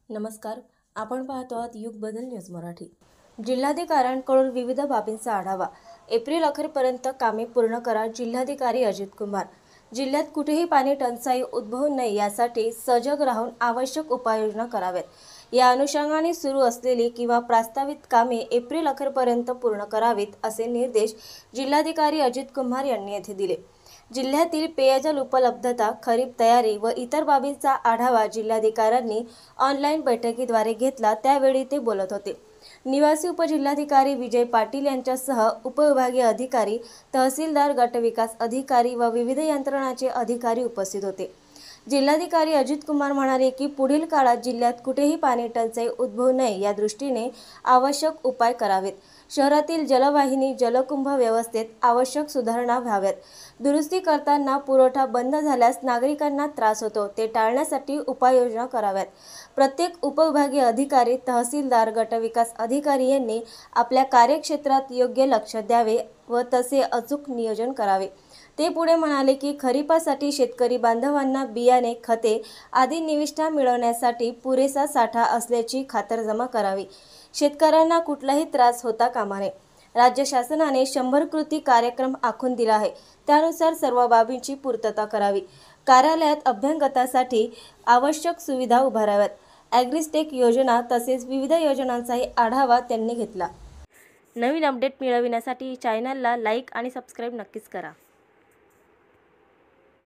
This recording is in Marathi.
नमस्कार, आपण पाहतो आहात युग बदल न्यूज मराठी। जिल्हाधिकाऱ्यांकडून विविध बाबींचा आढावा। एप्रिल अखेरपर्यंत कामे पूर्ण करा, जिल्हाधिकारी अजित कुमार। जिल्ह्यात कुठेही पाणी टंचाई उद्भवू नये यासाठी सजग राहून आवश्यक उपाययोजना कराव्यात। या अनुषंगाने सुरू असलेली किंवा प्रस्तावित कामे एप्रिल अखेरपर्यंत पूर्ण करावीत असे निर्देश जिल्हाधिकारी अजित कुमार यांनी येथे दिले। जिल्ह्यातील पेयजल उपलब्धता, खरीप तयारी व इतर बाबींचा आढावा जिल्हाधिकाऱ्यांनी ऑनलाईन बैठकीद्वारे घेतला, त्यावेळी ते बोलत होते। निवासी उपजिल्हाधिकारी विजय पाटील यांच्यासह उपविभागीय अधिकारी, तहसीलदार, गटविकास अधिकारी व विविध यंत्रणांचे अधिकारी उपस्थित होते। जिल्हाधिकारी अजित कुमार म्हणाले की पुढील काळात जिल्ह्यात कुठेही पाणी टंचाई उद्भवू नये या दृष्टीने आवश्यक उपाय करावेत। शहरातील जलवाहिनी, जलकुंभ व्यवस्थेत आवश्यक सुधारणा व्हाव्यात। दुरुस्ती करताना पुरवठा बंद झाल्यास नागरिकांना त्रास होतो, ते टाळण्यासाठी उपाययोजना कराव्यात। प्रत्येक उपविभागीय अधिकारी, तहसीलदार, गटविकास अधिकारी यांनी आपल्या कार्यक्षेत्रात योग्य लक्ष द्यावे व तसे अचूक नियोजन करावे। ते पुढे म्हणाले की खरीपासाठी शेतकरी बांधवांना बियाणे, खते आदी निविष्ठा मिळवण्यासाठी पुरेसा साठा असल्याची खातरजमा करावी। शेतकऱ्यांना कुठलाही त्रास होता कामा नये। राज्य शासनाने 100 कृती कार्यक्रम आखून दिला आहे, त्यानुसार सर्व बाबींची पूर्तता करावी। कार्यालयात अभ्यागतांसाठी आवश्यक सुविधा उभाराव्यात। ॲग्रिस्टेक योजना तसेच विविध योजनांचाही आढावा त्यांनी घेतला। नवीन अपडेट मिळविण्यासाठी चॅनलला लाईक आणि सबस्क्राईब नक्कीच करा।